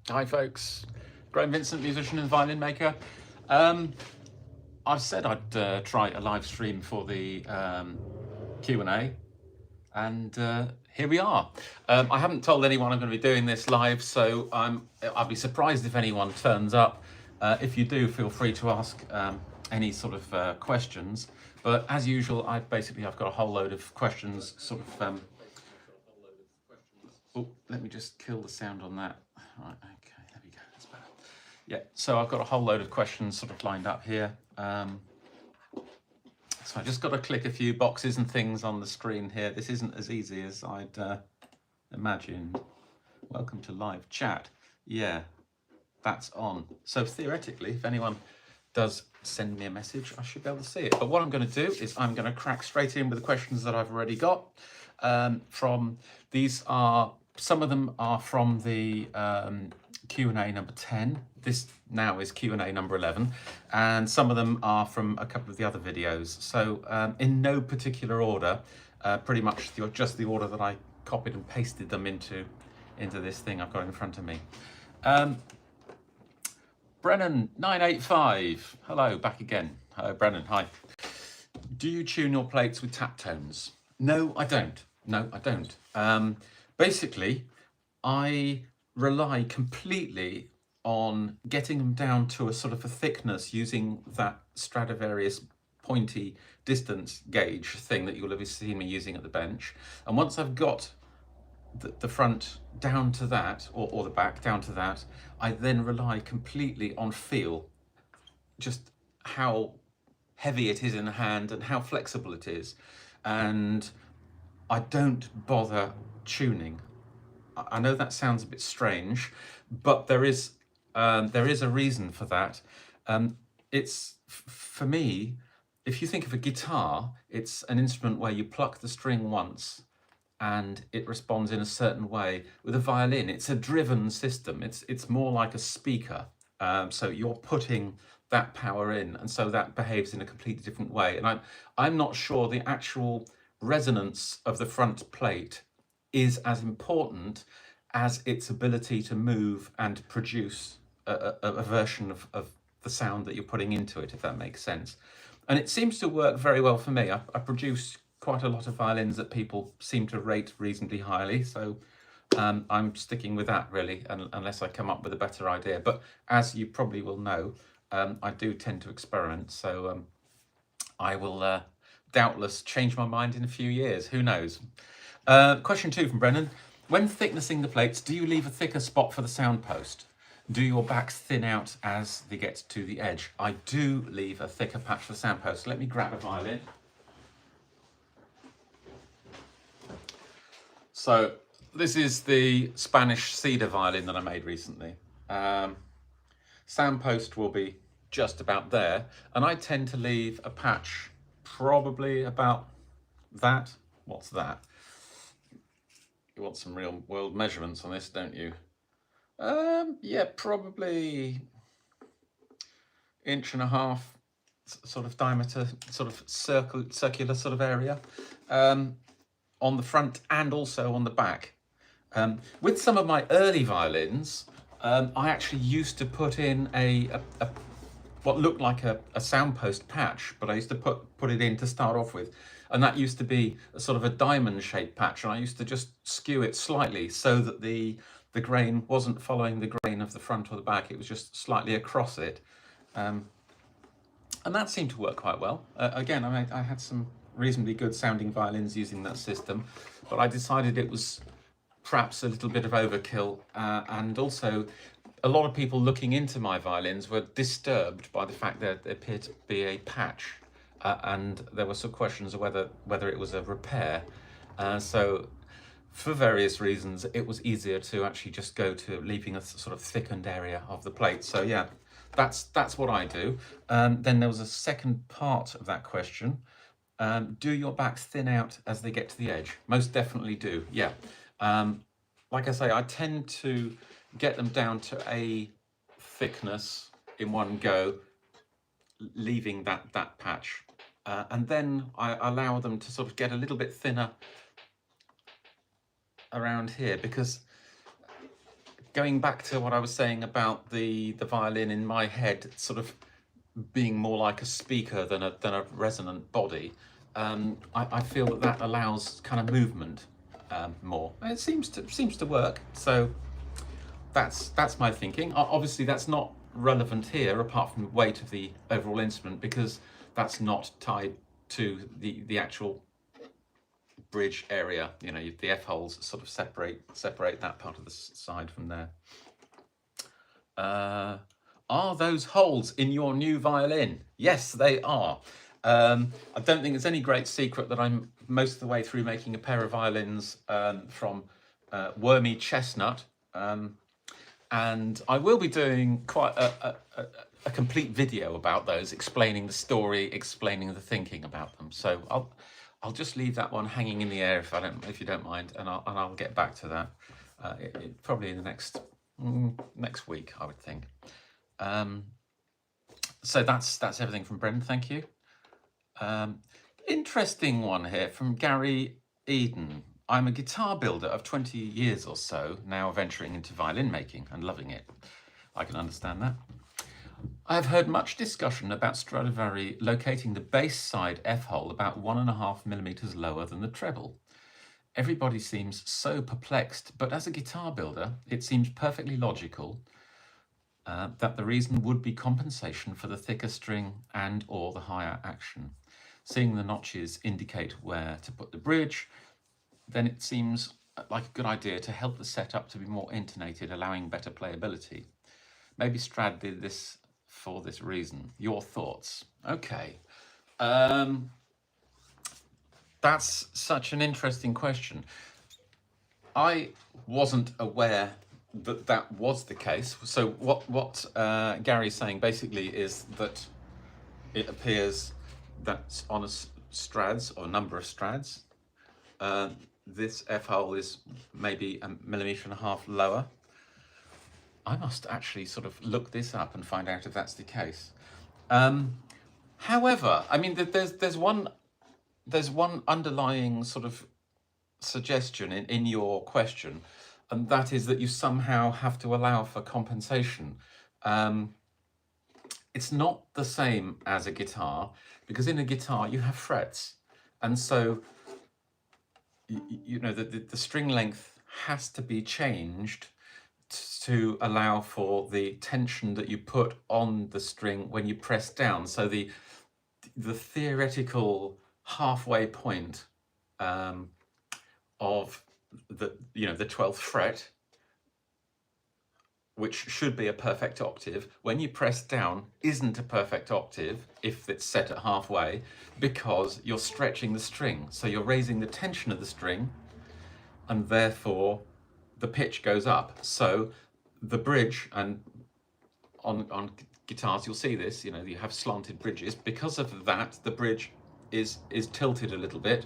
Hi folks, Graham Vincent, musician and violin maker. I've said I'd try a live stream for the Q&A, and here we are. I haven't told anyone I'm going to be doing this live, so I'll be surprised if anyone turns up. If you do, feel free to ask any sort of questions. But as usual, I've got a whole load of questions sort of oh, let me just kill the sound on that. Right, okay, there we go, that's better. Yeah, so I've got a whole load of questions sort of lined up here. So I just got to click a few boxes and things on the screen here. This isn't as easy as I'd imagine. Welcome to live chat. Yeah, that's on. So theoretically, if anyone does send me a message, I should be able to see it. But what I'm going to do is I'm going to crack straight in with the questions that I've already got. Some of them are from the Q&A number 10. This now is Q&A number 11, and some of them are from a couple of the other videos. So in no particular order, pretty much just the order that I copied and pasted them into this thing I've got in front of me. Brennan 985, hello, back again. Hello, Brennan, hi. Do you tune your plates with tap tones? No, I don't. No, I don't. Basically, I rely completely on getting them down to a sort of a thickness using that Stradivarius pointy distance gauge thing that you'll have seen me using at the bench. And once I've got the front down to that, or the back down to that, I then rely completely on feel, just how heavy it is in the hand and how flexible it is. And I don't bother tuning. I know that sounds a bit strange, but there is a reason for that. For me, if you think of a guitar, it's an instrument where you pluck the string once and it responds in a certain way. With a violin, it's a driven system. It's more like a speaker. So you're putting that power in, and so that behaves in a completely different way. And I'm not sure the actual resonance of the front plate is as important as its ability to move and produce a version of the sound that you're putting into it, if that makes sense. And it seems to work very well for me. I produce quite a lot of violins that people seem to rate reasonably highly, so I'm sticking with that really, unless I come up with a better idea. But as you probably will know, I do tend to experiment, so I will doubtless change my mind in a few years, who knows. Question 2 from Brennan. When thicknessing the plates, do you leave a thicker spot for the sound post? Do your backs thin out as they get to the edge? I do leave a thicker patch for the sound post. Let me grab a violin. So this is the Spanish cedar violin that I made recently. Sound post will be just about there, and I tend to leave a patch probably about that. What's that? You want some real world measurements on this, don't you? Yeah, probably 1.5 inch sort of diameter, sort of circular sort of area, on the front and also on the back. With some of my early violins, I actually used to put in what looked like a soundpost patch, but I used to put it in to start off with, and that used to be a sort of a diamond shaped patch, and I used to just skew it slightly so that the grain wasn't following the grain of the front or the back, it was just slightly across it, and that seemed to work quite well. Again, I had some reasonably good sounding violins using that system, but I decided it was perhaps a little bit of overkill, and also a lot of people looking into my violins were disturbed by the fact that there appeared to be a patch, and there were some questions of whether it was a repair. So for various reasons, it was easier to actually just go to leaving a sort of thickened area of the plate. So yeah, that's what I do. Then there was a second part of that question. Do your backs thin out as they get to the edge? Most definitely do, yeah. Like I say, I tend to get them down to a thickness in one go, leaving that patch. And then I allow them to sort of get a little bit thinner around here, because going back to what I was saying about the violin in my head sort of being more like a speaker than a resonant body, I feel that that allows kind of movement more. And it seems to work. So that's my thinking. Obviously, that's not relevant here, apart from the weight of the overall instrument, because that's not tied to the actual bridge area. You know, the F holes sort of separate that part of the side from there. Are those holes in your new violin? Yes, they are. I don't think it's any great secret that I'm most of the way through making a pair of violins from wormy chestnut, and I will be doing quite a complete video about those, explaining the story, explaining the thinking about them. So I'll just leave that one hanging in the air if you don't mind, and I'll get back to that probably in the next week, I would think. So that's everything from Brendan. Thank you. Interesting one here from Gary Eden. I'm a guitar builder of 20 years or so, now venturing into violin making and loving it. I can understand that. I have heard much discussion about Stradivari locating the bass side F-hole about 1.5 millimeters lower than the treble. Everybody seems so perplexed, but as a guitar builder, it seems perfectly logical that the reason would be compensation for the thicker string and or the higher action. Seeing the notches indicate where to put the bridge, then it seems like a good idea to help the setup to be more intonated, allowing better playability. Maybe Strad did this for this reason. Your thoughts? Okay. That's such an interesting question. I wasn't aware that that was the case. So what Gary's saying basically is that it appears that on a strads or number of strads, this F-hole is maybe 1.5 millimeters lower. I must actually sort of look this up and find out if that's the case. However, I mean, there's one underlying sort of suggestion in your question, and that is that you somehow have to allow for compensation. It's not the same as a guitar, because in a guitar you have frets, and so you know the string length has to be changed to allow for the tension that you put on the string when you press down. So the theoretical halfway point of the 12th fret, which should be a perfect octave, when you press down isn't a perfect octave if it's set at halfway, because you're stretching the string. So you're raising the tension of the string, and therefore the pitch goes up. So the bridge, and on guitars you'll see this, you know, you have slanted bridges. Because of that, the bridge is tilted a little bit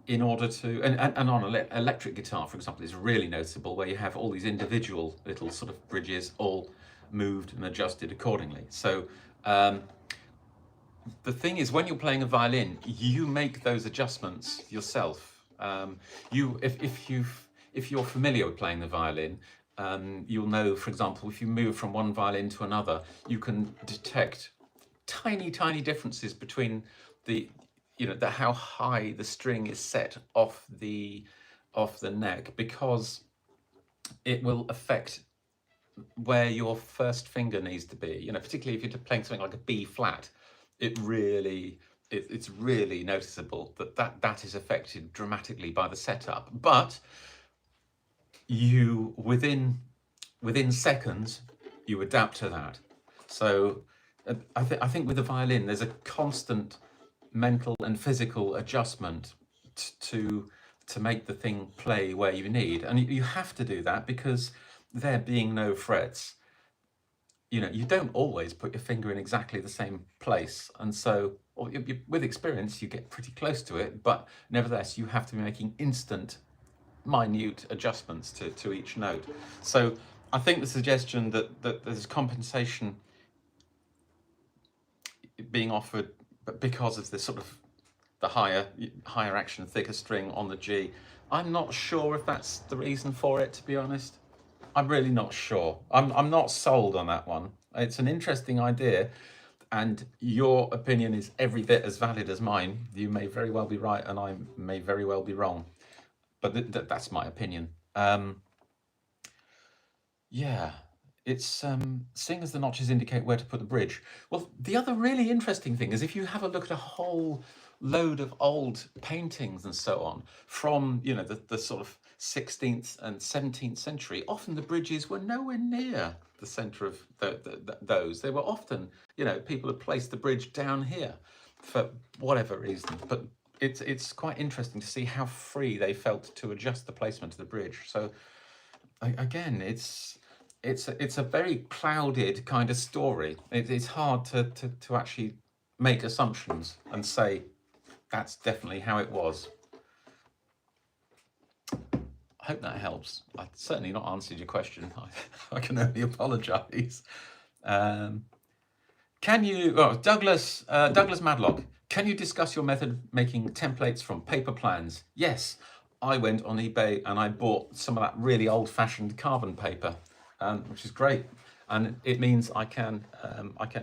in order to, and on an electric guitar, for example, is really noticeable, where you have all these individual little sort of bridges all moved and adjusted accordingly. So the thing is, when you're playing a violin, you make those adjustments yourself. If you're familiar with playing the violin, you'll know, for example, if you move from one violin to another, you can detect tiny differences between how high the string is set off the neck, because it will affect where your first finger needs to be. You know, particularly if you're playing something like a B flat, it's really noticeable that is affected dramatically by the setup. But you within seconds you adapt to that. So I think with the violin there's a constant mental and physical adjustment to make the thing play where you need, and you have to do that, because there being no frets, you know, you don't always put your finger in exactly the same place, and so with experience you get pretty close to it, but nevertheless you have to be making instant minute adjustments to each note. So I think the suggestion that there's compensation being offered, but because of the sort of the higher action, thicker string on the G, I'm not sure if that's the reason for it, to be honest. I'm really not sure. I'm not sold on that one. It's an interesting idea, and your opinion is every bit as valid as mine. You may very well be right, and I may very well be wrong. But that's my opinion. Yeah, it's seeing as the notches indicate where to put the bridge. Well, the other really interesting thing is if you have a look at a whole load of old paintings and so on from, you know, the sort of 16th and 17th century, often the bridges were nowhere near the center of those. They were often, you know, people had placed the bridge down here for whatever reason. But it's quite interesting to see how free they felt to adjust the placement of the bridge. So again, it's a very clouded kind of story. It's hard to actually make assumptions and say that's definitely how it was. I hope that helps. I've certainly not answered your question. I can only apologise. Can you, Douglas Madlock, can you discuss your method of making templates from paper plans? Yes, I went on eBay and I bought some of that really old-fashioned carbon paper, which is great. And it means I can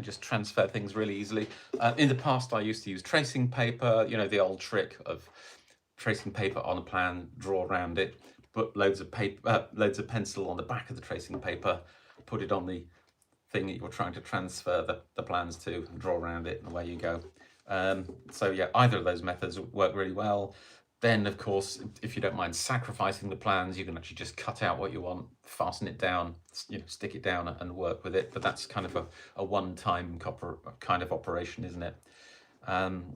just transfer things really easily. In the past, I used to use tracing paper, you know, the old trick of tracing paper on a plan, draw around it, put loads of paper, loads of pencil on the back of the tracing paper, put it on the thing that you're trying to transfer the plans to, and draw around it, and away you go. So yeah, either of those methods work really well. Then, of course, if you don't mind sacrificing the plans, you can actually just cut out what you want, fasten it down, you know, stick it down and work with it. But that's kind of a one-time kind of operation, isn't it?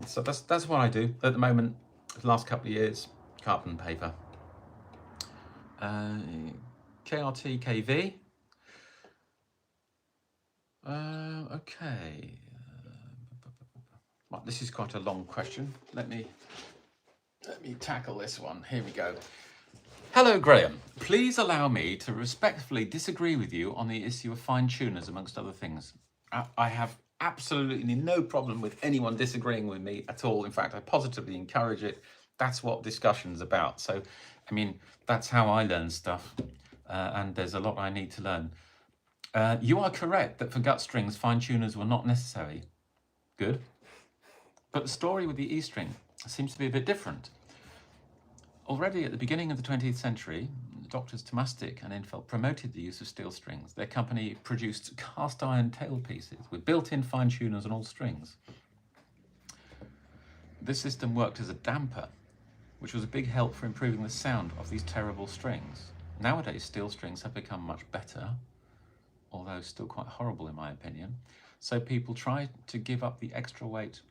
So that's what I do at the moment. The last couple of years, carbon paper. KRT KV. Okay. Well, this is quite a long question. Let me tackle this one. Here we go. Hello, Graham. Please allow me to respectfully disagree with you on the issue of fine tuners, amongst other things. I have absolutely no problem with anyone disagreeing with me at all. In fact, I positively encourage it. That's what discussion's about. So, I mean, that's how I learn stuff, and there's a lot I need to learn. You are correct that for gut strings, fine tuners were not necessary. Good. But the story with the E string seems to be a bit different. Already at the beginning of the 20th century, Doctors Tomastik and Infeld promoted the use of steel strings. Their company produced cast iron tailpieces with built-in fine tuners on all strings. This system worked as a damper, which was a big help for improving the sound of these terrible strings. Nowadays, steel strings have become much better, although still quite horrible in my opinion. So people try to give up the extra weight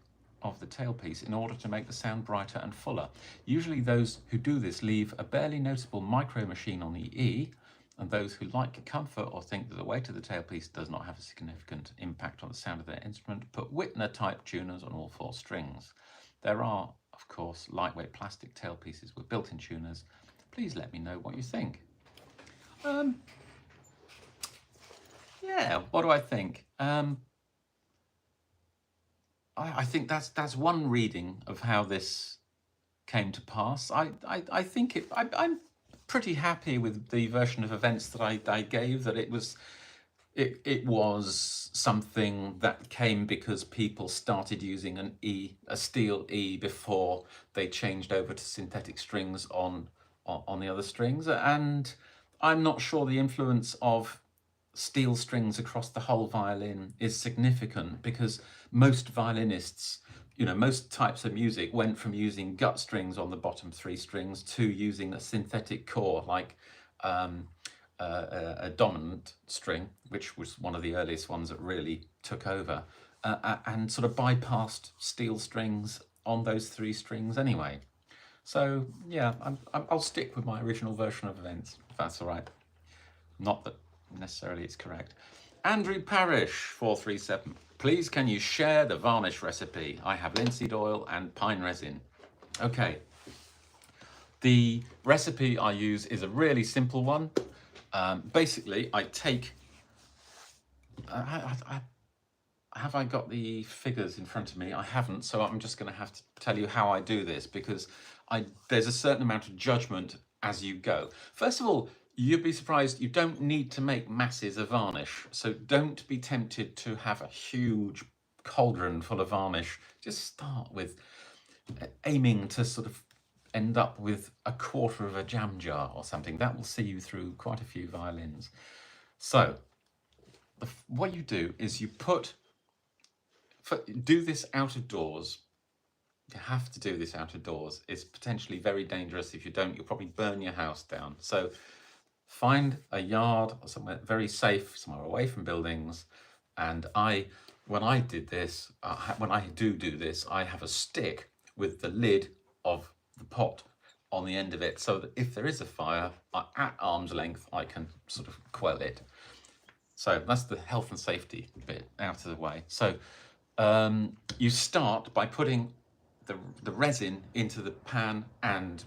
of the tailpiece in order to make the sound brighter and fuller. Usually those who do this leave a barely noticeable micro machine on the E, and those who like comfort or think that the weight of the tailpiece does not have a significant impact on the sound of their instrument put Whitner type tuners on all four strings. There are, of course, lightweight plastic tailpieces with built-in tuners. Please let me know what you think. Yeah, what do I think? I think that's one reading of how this came to pass. I think I'm pretty happy with the version of events that I gave, that it was something that came because people started using a steel E before they changed over to synthetic strings on the other strings. And I'm not sure the influence of steel strings across the whole violin is significant, because most violinists, you know, most types of music went from using gut strings on the bottom three strings to using a synthetic core, like a dominant string, which was one of the earliest ones that really took over, and sort of bypassed steel strings on those three strings anyway. So yeah, I'll stick with my original version of events, if that's all right. Not that necessarily it's correct. Andrew Parrish 437, please can you share the varnish recipe? I have linseed oil and pine resin. Okay, the recipe I use is a really simple one. Basically, I take have I got the figures in front of me? I haven't, so I'm just going to have to tell you how I do this, because there's a certain amount of judgment as you go. First of all, you'd be surprised, you don't need to make masses of varnish. So don't be tempted to have a huge cauldron full of varnish. Just start with aiming to sort of end up with a quarter of a jam jar or something. That will see you through quite a few violins. So what you do is you do this out of doors. You have to do this out of doors. It's potentially very dangerous. If you don't, you'll probably burn your house down. So find a yard or somewhere very safe, somewhere away from buildings. And when I did this, when I do this, I have a stick with the lid of the pot on the end of it, so that if there is a fire, at arm's length, I can sort of quell it. So that's the health and safety bit out of the way. So you start by putting the resin into the pan and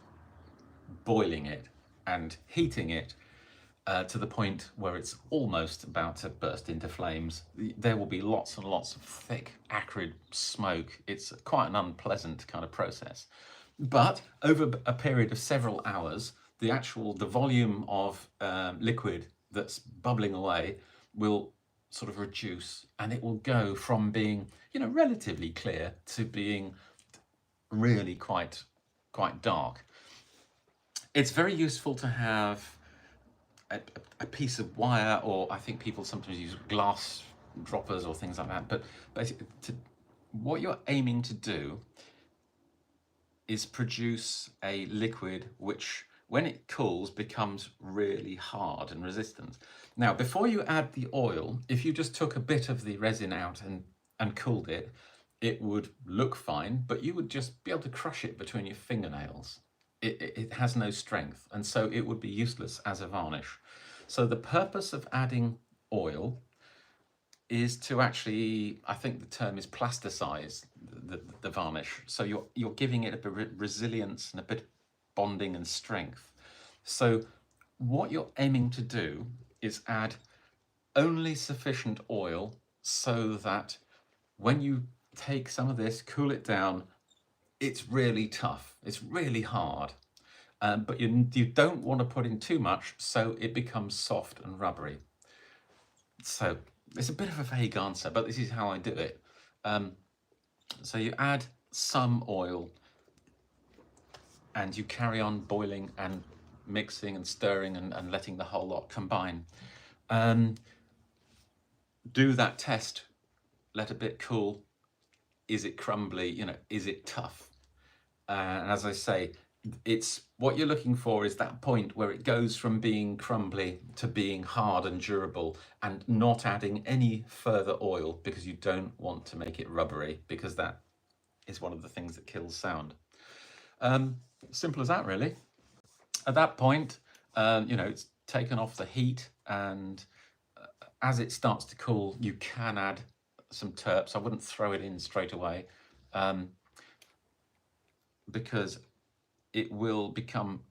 boiling it and heating it to the point where it's almost about to burst into flames. There will be lots and lots of thick, acrid smoke. It's quite an unpleasant kind of process. But over a period of several hours, the volume of liquid that's bubbling away will sort of reduce, and it will go from being, relatively clear to being really quite dark. It's very useful to have a piece of wire, or I think people sometimes use glass droppers or things like that. But basically, what you're aiming to do is produce a liquid which, when it cools, becomes really hard and resistant. Now, before you add the oil, if you just took a bit of the resin out and cooled it, it would look fine, but you would just be able to crush it between your fingernails. It has no strength, and so it would be useless as a varnish. So the purpose of adding oil is to actually, I think the term is plasticize the varnish. So you're giving it a bit of resilience and a bit of bonding and strength. So what you're aiming to do is add only sufficient oil so that when you take some of this, cool it down, it's really tough, it's really hard, but you don't want to put in too much so it becomes soft and rubbery. So it's a bit of a vague answer, but this is how I do it. So you add some oil and you carry on boiling and mixing and stirring and letting the whole lot combine. Do that test, let a bit cool. Is it crumbly? Is it tough? And as I say, it's what you're looking for is that point where it goes from being crumbly to being hard and durable, and not adding any further oil because you don't want to make it rubbery, because that is one of the things that kills sound. Simple as that, really. At that point, it's taken off the heat, and as it starts to cool, you can add some terps. I wouldn't throw it in straight away, because it will become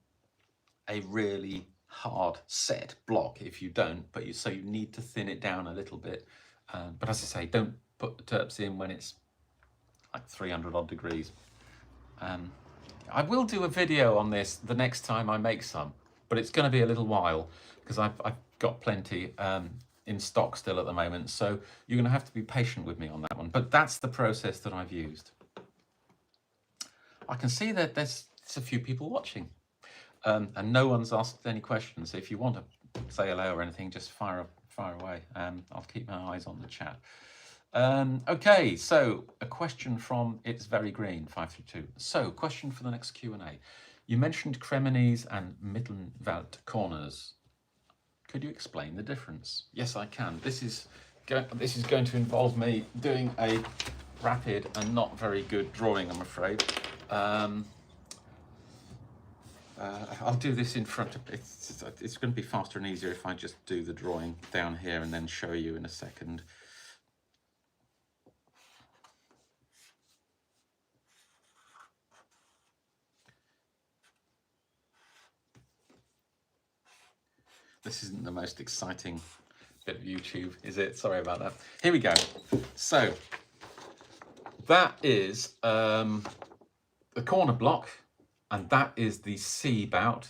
a really hard set block if you don't, so you need to thin it down a little bit. But as I say, don't put the terps in when it's like 300 odd degrees. I will do a video on this the next time I make some, but it's going to be a little while because I've got plenty in stock still at the moment, so you're going to have to be patient with me on that one. But that's the process that I've used. I can see that there's a few people watching, and no one's asked any questions. So if you want to say hello or anything, just fire away. I'll keep my eyes on the chat. Okay, so a question from It's Very Green 532. So, question for the next Q&A. You mentioned Cremonese and Mittelwald corners. Could you explain the difference? Yes, I can. This is going to involve me doing a rapid and not very good drawing, I'm afraid. I'll do this in front of it's going to be faster and easier if I just do the drawing down here and then show you in a second. This isn't the most exciting bit of YouTube, is it? Sorry about that. Here we go. So that is the corner block and that is the C bout,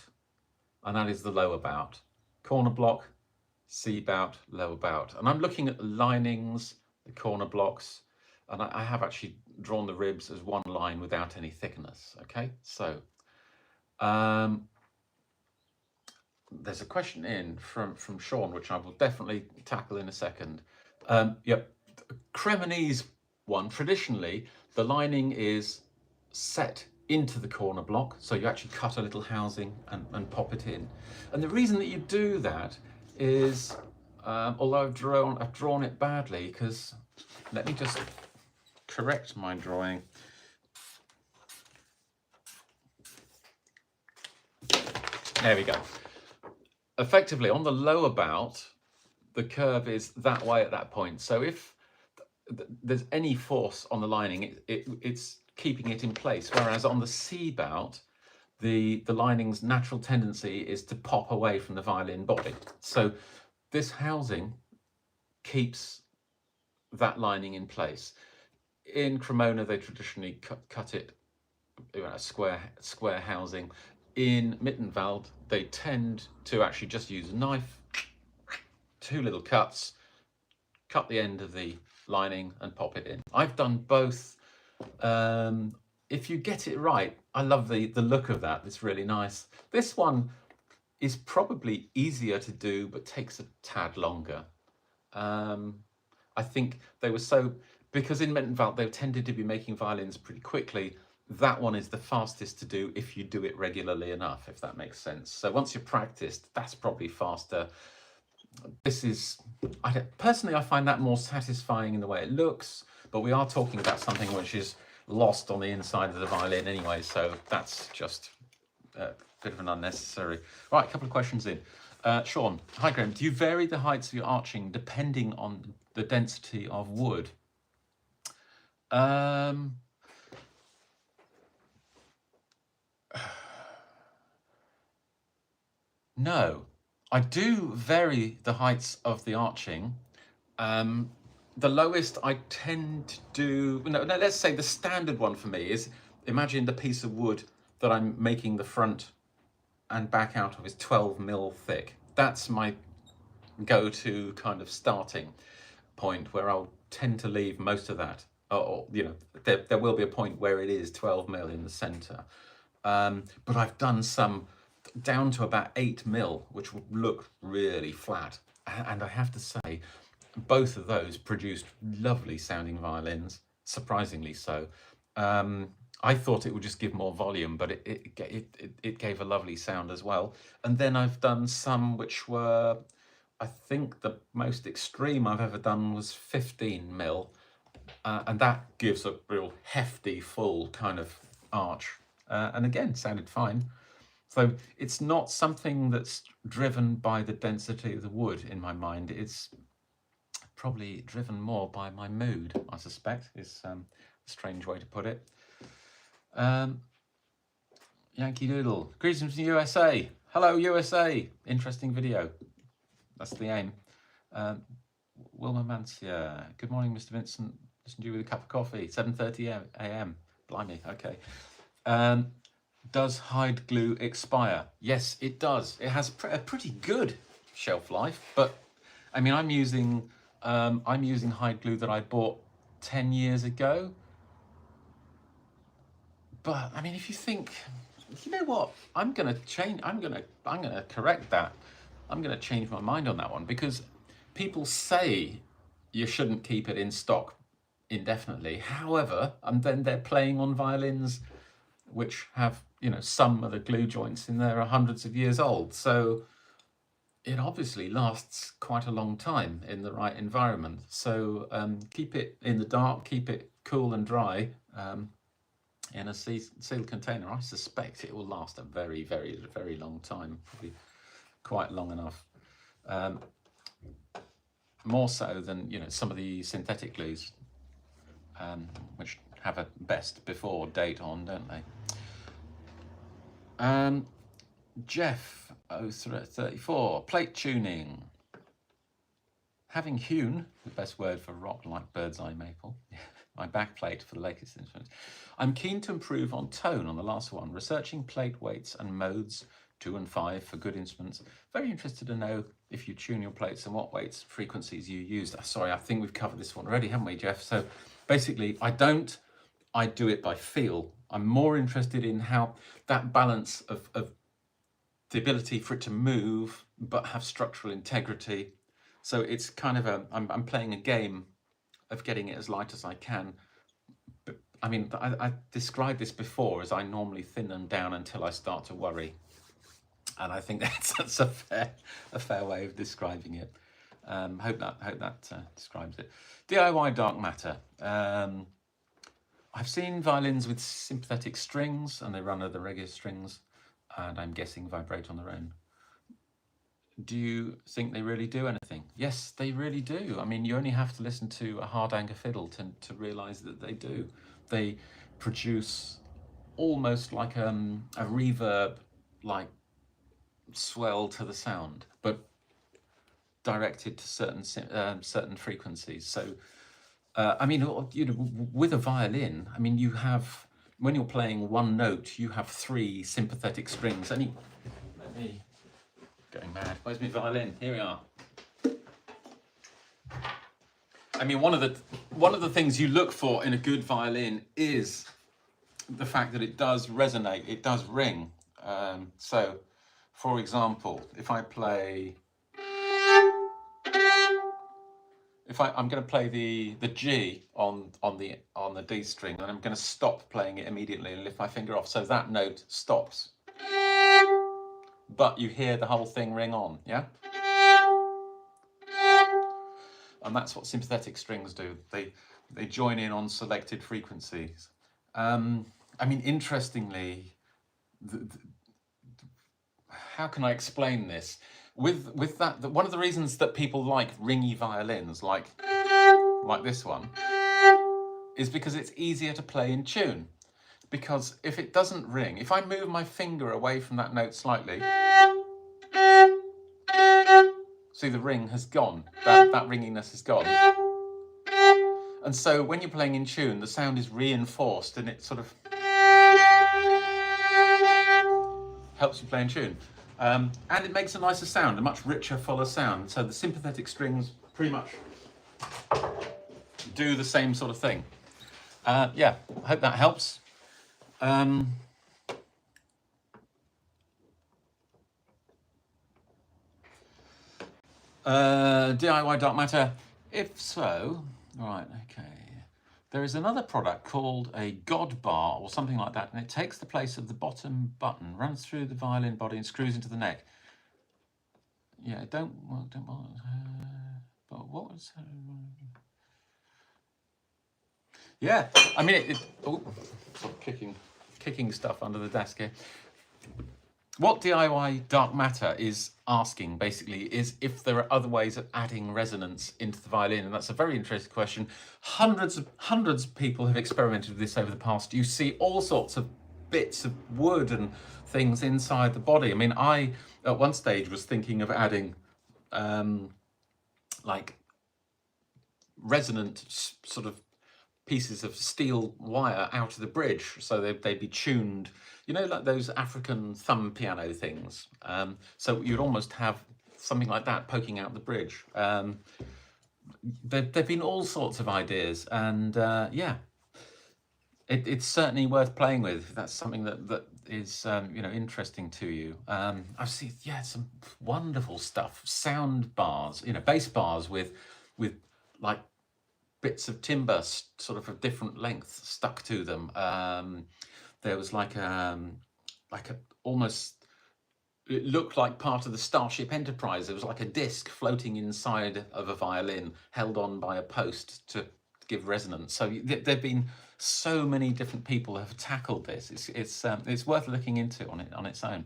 and that is the lower bout. Corner block, C bout, lower bout. And I'm looking at the linings, the corner blocks, and I have actually drawn the ribs as one line without any thickness. Okay, so there's a question in from Sean, which I will definitely tackle in a second. Yep, Cremonese one, traditionally, the lining is set into the corner block, so you actually cut a little housing and pop it in. And the reason that you do that is, although I've drawn it badly, because let me just correct my drawing. There we go. Effectively, on the lower bout, the curve is that way at that point. So if there's any force on the lining, it's keeping it in place. Whereas on the C bout, the lining's natural tendency is to pop away from the violin body. So this housing keeps that lining in place. In Cremona, they traditionally cut it, a square housing. In Mittenwald, they tend to actually just use a knife, 2 little cuts, cut the end of the lining and pop it in. I've done both. If you get it right, I love the look of that. It's really nice. This one is probably easier to do, but takes a tad longer. I think they were because in Mittenwald they tended to be making violins pretty quickly. That one is the fastest to do if you do it regularly enough, if that makes sense. So once you're practiced, that's probably faster. This is, personally, I find that more satisfying in the way it looks, but we are talking about something which is lost on the inside of the violin anyway, so that's just a bit of an unnecessary. Right, a couple of questions in. Sean, hi Graham, do you vary the heights of your arching depending on the density of wood? No, I do vary the heights of the arching. The lowest I tend to do, no, let's say the standard one for me is, imagine the piece of wood that I'm making the front and back out of is 12 mil thick. That's my go-to kind of starting point, where I'll tend to leave most of that, or there will be a point where it is 12 mil in the center. But I've done some down to about 8 mil, which would look really flat. And I have to say, both of those produced lovely sounding violins, surprisingly so. I thought it would just give more volume, but it gave a lovely sound as well. And then I've done some which were, I think the most extreme I've ever done was 15 mil. And that gives a real hefty, full kind of arch. And again, sounded fine. So it's not something that's driven by the density of the wood in my mind. It's probably driven more by my mood, I suspect, is a strange way to put it. Yankee Doodle, greetings from the USA. Hello, USA. Interesting video. That's the aim. Wilma Mancia, good morning, Mr. Vincent. Listen to you with a cup of coffee, 7:30 a.m. Blimey, okay. Does hide glue expire? Yes, it does. It has a pretty good shelf life, but I mean, I'm using hide glue that I bought 10 years ago. But I mean, if you think, you know what, I'm gonna correct that. I'm gonna change my mind on that one, because people say you shouldn't keep it in stock indefinitely. However, and then they're playing on violins which have, some of the glue joints in there are hundreds of years old. So it obviously lasts quite a long time in the right environment. So keep it in the dark, keep it cool and dry in a sealed container. I suspect it will last a very, very, very long time, probably quite long enough. More so than, some of the synthetic glues, which have a best before date on, don't they? Jeff 034, plate tuning. Having hewn, the best word for rock like bird's eye maple. my backplate for the latest instruments. I'm keen to improve on tone on the last one, researching plate weights and modes 2 and 5 for good instruments. Very interested to know if you tune your plates and what weights, frequencies you use. Sorry, I think we've covered this one already, haven't we, Jeff? So basically, I do it by feel. I'm more interested in how that balance of the ability for it to move but have structural integrity. So it's kind of I'm playing a game of getting it as light as I can. But I mean, I described this before as I normally thin them down until I start to worry. And I think that's a fair way of describing it. Hope that describes it. DIY dark matter. I've seen violins with sympathetic strings, and they run other regular strings, and I'm guessing vibrate on their own. Do you think they really do anything? Yes, they really do. I mean, you only have to listen to a Hardanger fiddle to realise that they do. They produce almost like a reverb, like swell to the sound, but directed to certain frequencies. So, I mean, you know, with a violin, I mean, you have, when you're playing one note, you have 3 sympathetic strings. Let me going mad. Where's my violin? Here we are. I mean, one of the things you look for in a good violin is the fact that it does resonate, it does ring. So, for example, if I play, I'm going to play the G on the D string, and I'm going to stop playing it immediately and lift my finger off, so that note stops. But you hear the whole thing ring on, yeah? And that's what sympathetic strings do. They join in on selected frequencies. I mean, interestingly, how can I explain this? With that, one of the reasons that people like ringy violins, like this one, is because it's easier to play in tune. Because if it doesn't ring, if I move my finger away from that note slightly, see, the ring has gone, that ringiness has gone. And so when you're playing in tune, the sound is reinforced, and it sort of helps you play in tune. And it makes a nicer sound, a much richer, fuller sound. So the sympathetic strings pretty much do the same sort of thing. Yeah, I hope that helps. DIY dark matter? If so, right, okay. There is another product called a God bar or something like that, and it takes the place of the bottom button, runs through the violin body and screws into the neck. Yeah, don't but what was yeah, I mean, oh, sort of kicking stuff under the desk here. What DIY dark matter is asking, basically, is if there are other ways of adding resonance into the violin, and that's a very interesting question. Hundreds of people have experimented with this over the past. You see all sorts of bits of wood and things inside the body. I mean, I, at one stage, was thinking of adding, like, resonant sort of pieces of steel wire out of the bridge, so they'd be tuned, you know, like those African thumb piano things. So you'd almost have something like that poking out the bridge. There've been all sorts of ideas, and yeah, it's certainly worth playing with if that's something that is you know, interesting to you. I've seen, yeah, some wonderful stuff. Sound bars, you know, bass bars with like bits of timber sort of different length stuck to them. There was like a almost, it looked like part of the Starship Enterprise. There was like a disc floating inside of a violin, held on by a post to give resonance. So there've been so many different people who have tackled this. It's worth looking into on its own.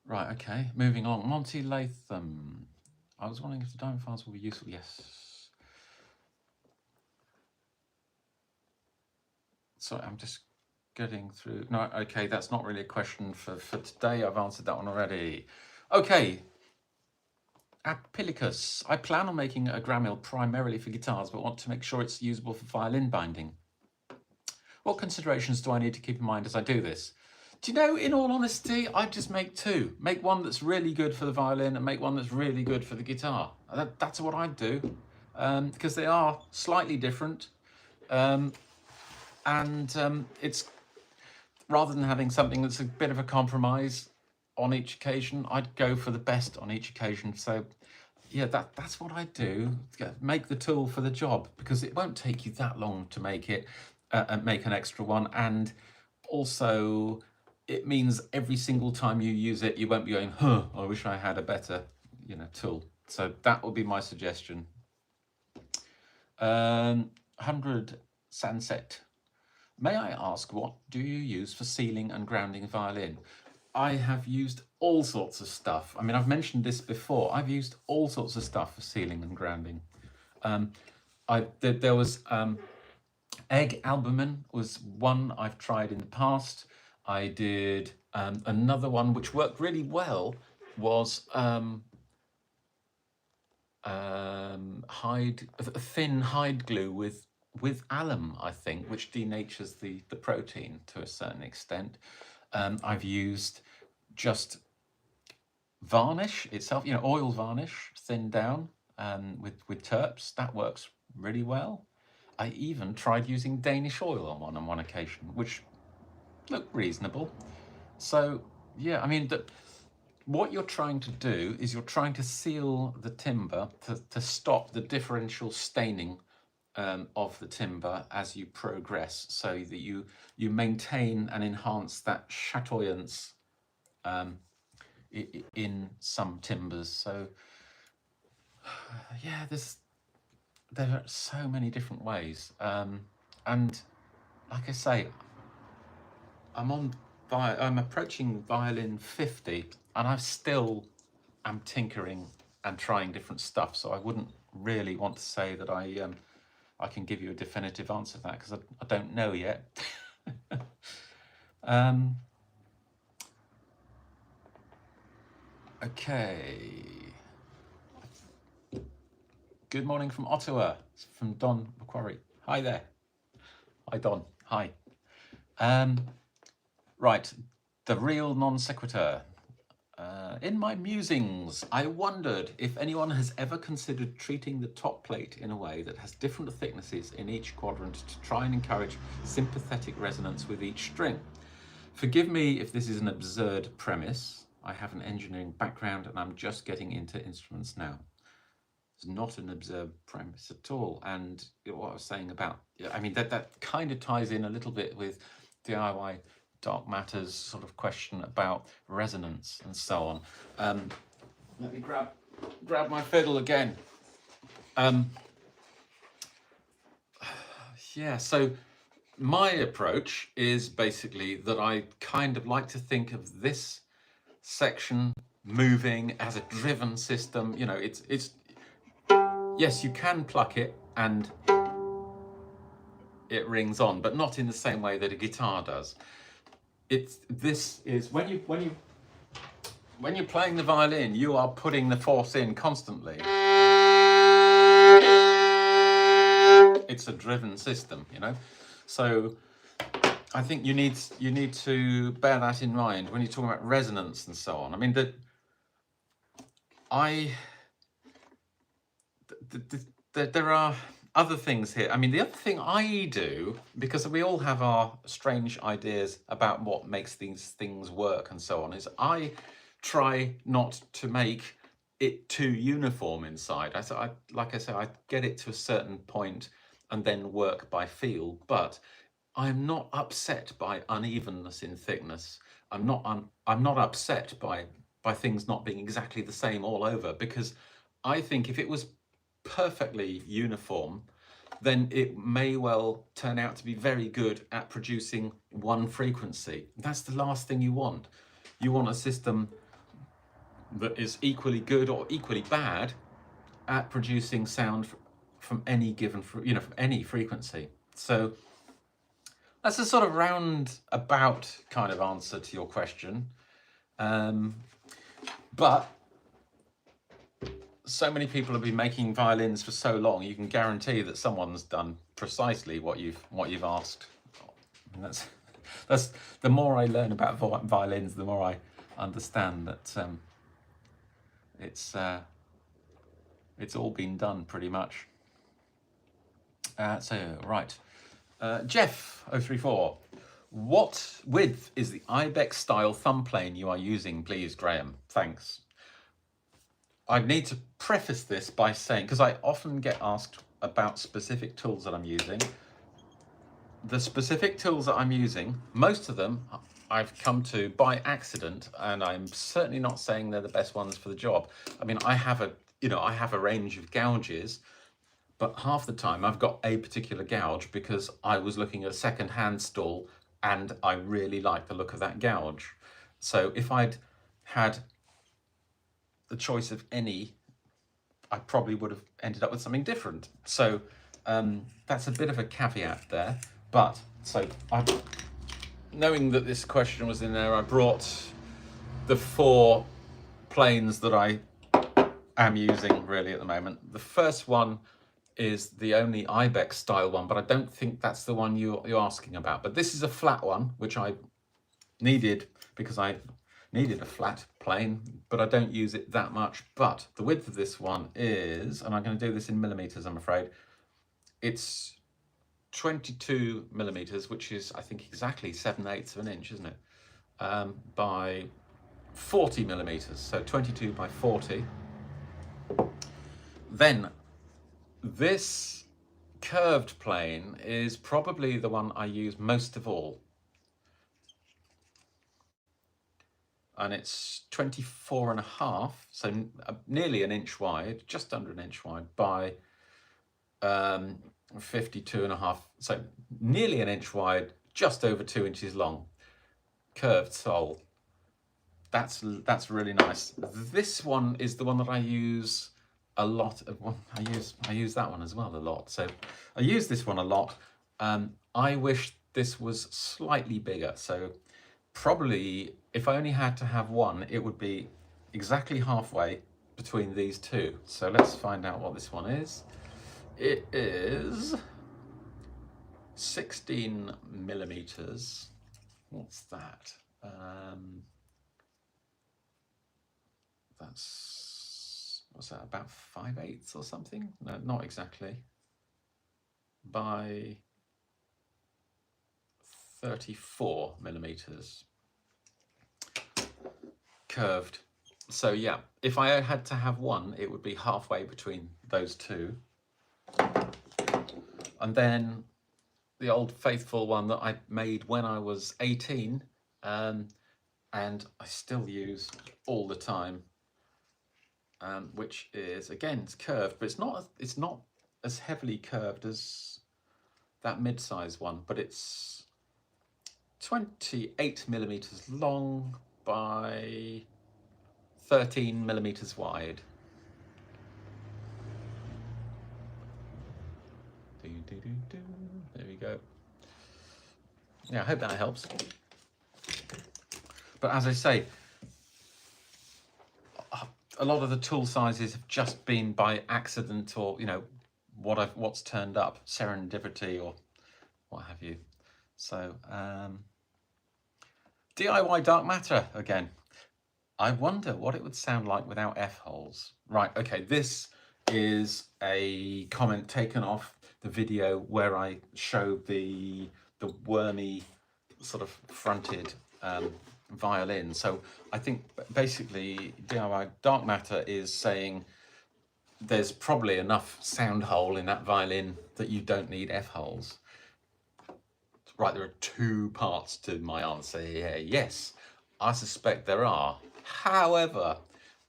Right, okay, moving on. Monty Latham. I was wondering if the diamond files will be useful. Yes. Sorry, I'm just getting through. No, okay, that's not really a question for today. I've answered that one already. Okay. Apilicus. I plan on making a grammil primarily for guitars, but want to make sure it's usable for violin binding. What considerations do I need to keep in mind as I do this? Do you know, in all honesty, I'd just make two. Make one that's really good for the violin and make one that's really good for the guitar. That's what I'd do, because they are slightly different. It's, rather than having something that's a bit of a compromise on each occasion, I'd go for the best on each occasion. So yeah, that's what I do. Make the tool for the job, because it won't take you that long to make it, make an extra one. And also it means every single time you use it, you won't be going, huh, I wish I had a better, tool. So that would be my suggestion. 100 Sunset. May I ask, what do you use for sealing and grounding violin? I have used all sorts of stuff. I mean, I've mentioned this before. I've used all sorts of stuff for sealing and grounding. There was egg albumin was one I've tried in the past. I did another one which worked really well was thin hide glue with alum, I think, which denatures the protein to a certain extent. I've used just varnish itself, oil varnish, thinned down with terps. That works really well. I even tried using Danish oil on one occasion, which looked reasonable. So yeah, I mean, what you're trying to do is you're trying to seal the timber to stop the differential staining of the timber as you progress, so that you maintain and enhance that chatoyance in some timbers. So yeah, there are so many different ways, and like I say, I'm approaching violin 50, and I still am tinkering and trying different stuff. So I wouldn't really want to say that I can give you a definitive answer to that, because I don't know yet. Okay. Good morning from Ottawa, from Don Macquarie. Hi there. Hi, Don. Hi. Right, the real non sequitur. In my musings, I wondered if anyone has ever considered treating the top plate in a way that has different thicknesses in each quadrant to try and encourage sympathetic resonance with each string. Forgive me if this is an absurd premise. I have an engineering background and I'm just getting into instruments now. It's not an absurd premise at all. And what I was saying about, I mean, that kind of ties in a little bit with DIY Dark Matter's sort of question about resonance and so on. Let me grab my fiddle again. Yeah, so my approach is basically that I kind of like to think of this section moving as a driven system. It's yes, you can pluck it and it rings on, but not in the same way that a guitar does. This is when you're playing the violin, you are putting the force in constantly. It's a driven system, So I think you need to bear that in mind when you're talking about resonance and so on. I mean, there are other things here. I mean, the other thing I do, because we all have our strange ideas about what makes these things work and so on, is I try not to make it too uniform inside. Like I say, I get it to a certain point and then work by feel, but I'm not upset by unevenness in thickness. I'm not upset by things not being exactly the same all over, because I think if it was perfectly uniform, then it may well turn out to be very good at producing one frequency. That's the last thing you want. You want a system that is equally good or equally bad at producing sound from any given, from any frequency. So that's a sort of roundabout kind of answer to your question. But so many people have been making violins for so long, you can guarantee that someone's done precisely what you've asked. And that's the more I learn about violins, the more I understand that it's all been done pretty much. So right, Jeff 034. What width is the Ibex style thumb plane you are using, please, Graham? Thanks. I need to preface this by saying, because I often get asked about specific tools that I'm using. The specific tools that I'm using, most of them I've come to by accident, and I'm certainly not saying they're the best ones for the job. I mean, I have a range of gouges, but half the time I've got a particular gouge because I was looking at a second-hand stall and I really like the look of that gouge. So if I'd had the choice of any, I probably would have ended up with something different. So that's a bit of a caveat there. But so knowing that this question was in there, I brought the 4 planes that I am using really at the moment. The first one is the only Ibex style one, but I don't think that's the one you're asking about. But this is a flat one, which I needed because I needed a flat plane, but I don't use it that much. But the width of this one is, and I'm going to do this in millimeters, I'm afraid, it's 22 millimeters, which is, I think, exactly 7/8 of an inch, isn't it? By 40 millimeters, so 22 by 40. Then this curved plane is probably the one I use most of all. And it's 24.5, so nearly an inch wide, just under an inch wide, by 52.5, so nearly an inch wide, just over 2 inches long. Curved sole. That's really nice. This one is the one that I use a lot of. Well, I use that one as well a lot. So I use this one a lot. I wish this was slightly bigger. So probably if I only had to have one, it would be exactly halfway between these two. So let's find out what this one is. It is 16 millimeters. What's that? What's that, about 5/8 or something? No, not exactly. By 34 millimeters. Curved. So yeah, if I had to have one, it would be halfway between those two. And then the old faithful one that I made when I was 18, and I still use all the time, which is, again, it's curved, but it's not as heavily curved as that mid-size one, but it's 28 millimeters long by 13 millimeters wide. There we go. Yeah, I hope that helps. But as I say, a lot of the tool sizes have just been by accident, or what's turned up, serendipity or what have you. So DIY dark matter again. I wonder what it would sound like without F-holes. Right, okay, this is a comment taken off the video where I show the wormy sort of fronted violin. So I think basically DIY dark matter is saying there's probably enough sound hole in that violin that you don't need F-holes. Right, there are 2 parts to my answer here. Yes, I suspect there are. However,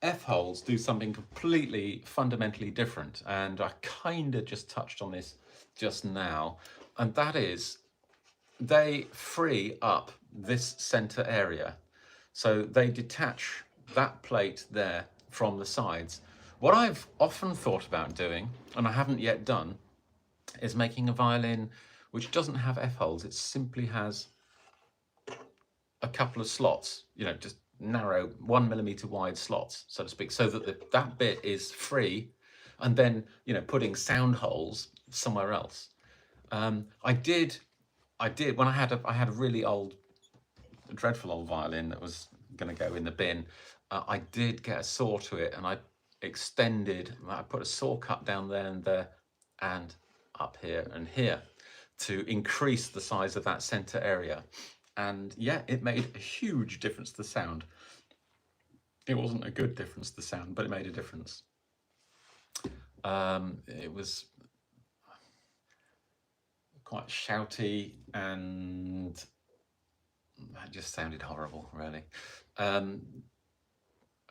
F-holes do something completely fundamentally different, and I kind of just touched on this just now, and that is they free up this center area. So they detach that plate there from the sides. What I've often thought about doing, and I haven't yet done, is making a violin which doesn't have F-holes. It simply has a couple of slots, just narrow 1 millimeter wide slots, so to speak, so that that bit is free, and then, putting sound holes somewhere else. I did when I had a really old, dreadful old violin that was going to go in the bin. I did get a saw to it, and I put a saw cut down there and there, and up here and here, to increase the size of that center area. And yeah, it made a huge difference to the sound. It wasn't a good difference to the sound, but it made a difference. It was quite shouty, and that just sounded horrible, really. I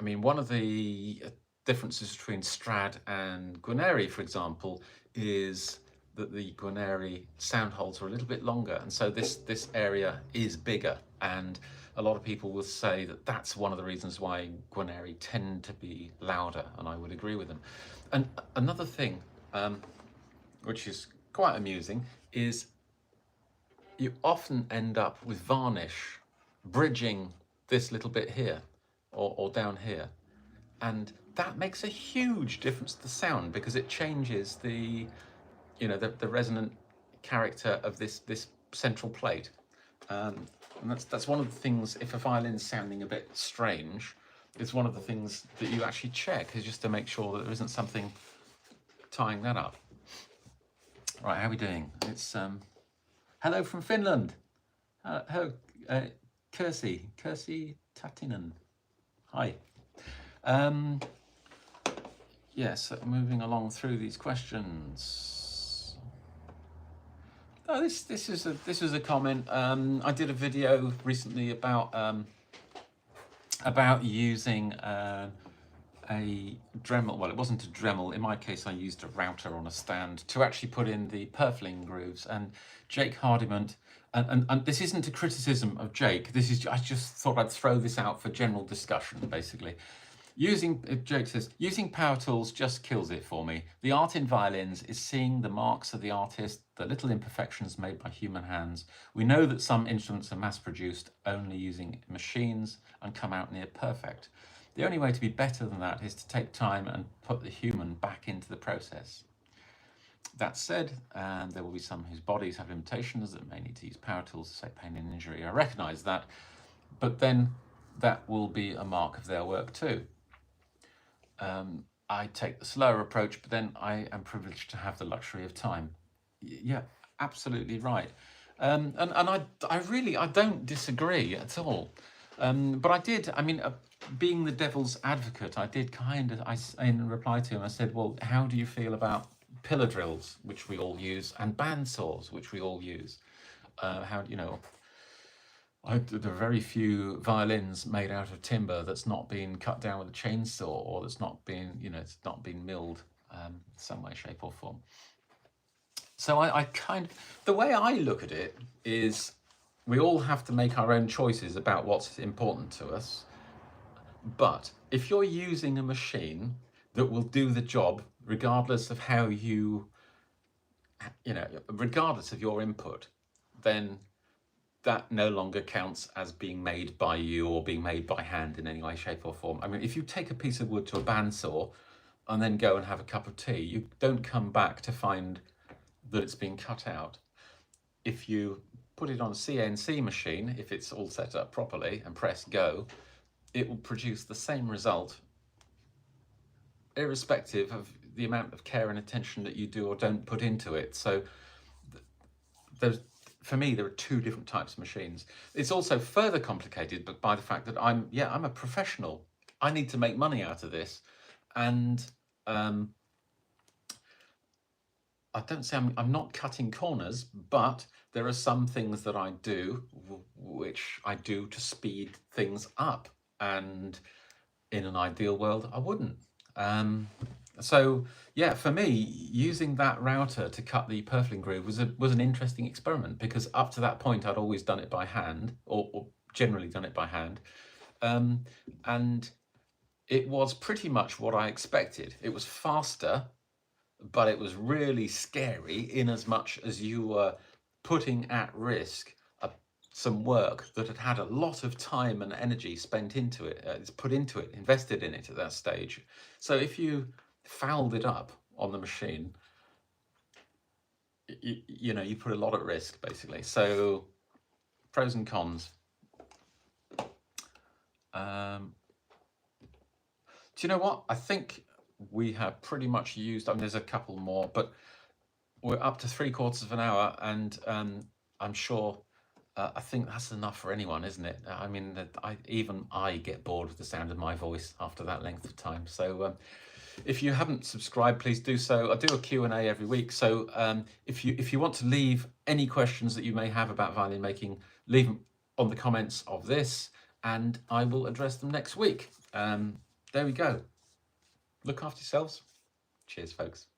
mean, one of the differences between Strad and Guarneri, for example, is that the Guarneri sound holes are a little bit longer, and so this area is bigger, and a lot of people will say that that's one of the reasons why Guarneri tend to be louder, and I would agree with them. And another thing, which is quite amusing, is you often end up with varnish bridging this little bit here, or down here, and that makes a huge difference to the sound, because it changes the resonant character of this central plate. And that's one of the things, if a violin's sounding a bit strange, it's one of the things that you actually check, is just to make sure that there isn't something tying that up. Right, how are we doing? It's hello from Finland. Hello, Kirsi Tatinen. Hi. Yes, moving along through these questions. Oh, this is a comment. I did a video recently about using a Dremel. Well, it wasn't a Dremel. In my case, I used a router on a stand to actually put in the purfling grooves. And Jake Hardiman, and this isn't a criticism of Jake. I just thought I'd throw this out for general discussion, basically. Jake says, using power tools just kills it for me. The art in violins is seeing the marks of the artist, the little imperfections made by human hands. We know that some instruments are mass-produced only using machines and come out near perfect. The only way to be better than that is to take time and put the human back into the process. That said, there will be some whose bodies have limitations that may need to use power tools to save pain and injury. I recognise that, but then that will be a mark of their work too. I take the slower approach, but then I am privileged to have the luxury of time. Yeah, absolutely right. And I don't disagree at all. But being the devil's advocate, in reply to him, I said, well, how do you feel about pillar drills, which we all use, and bandsaws, which we all use? There are very few violins made out of timber that's not been cut down with a chainsaw, or that's not been, it's not been milled some way, shape, or form. So the way I look at it is, we all have to make our own choices about what's important to us. But if you're using a machine that will do the job, regardless of how regardless of your input, then that no longer counts as being made by you or being made by hand in any way, shape, or form. I mean, if you take a piece of wood to a bandsaw and then go and have a cup of tea, you don't come back to find that it's been cut out. If you put it on a CNC machine, if it's all set up properly, and press go, it will produce the same result, irrespective of the amount of care and attention that you do or don't put into it. So for me, there are two different types of machines. It's also further complicated by the fact that I'm a professional. I need to make money out of this, and I don't say I'm not cutting corners, but there are some things that I do which I do to speed things up, and in an ideal world, I wouldn't. So yeah, for me, using that router to cut the purfling groove was an interesting experiment, because up to that point I'd always done it by hand, or generally done it by hand, and it was pretty much what I expected. It was faster, but it was really scary, in as much as you were putting at risk some work that had had a lot of time and energy spent into it, it's put into it, invested in it at that stage. So if you fouled it up on the machine, you know, you put a lot at risk, basically. So pros and cons. Do you know what? I think we have pretty much used, I mean, there's a couple more, but we're up to 3/4 of an hour, and I'm sure, I think that's enough for anyone, isn't it? I mean, even I get bored with the sound of my voice after that length of time. So if you haven't subscribed, please do so. I do a Q&A every week. So if you want to leave any questions that you may have about violin making, leave them on the comments of this, and I will address them next week. There we go. Look after yourselves. Cheers, folks.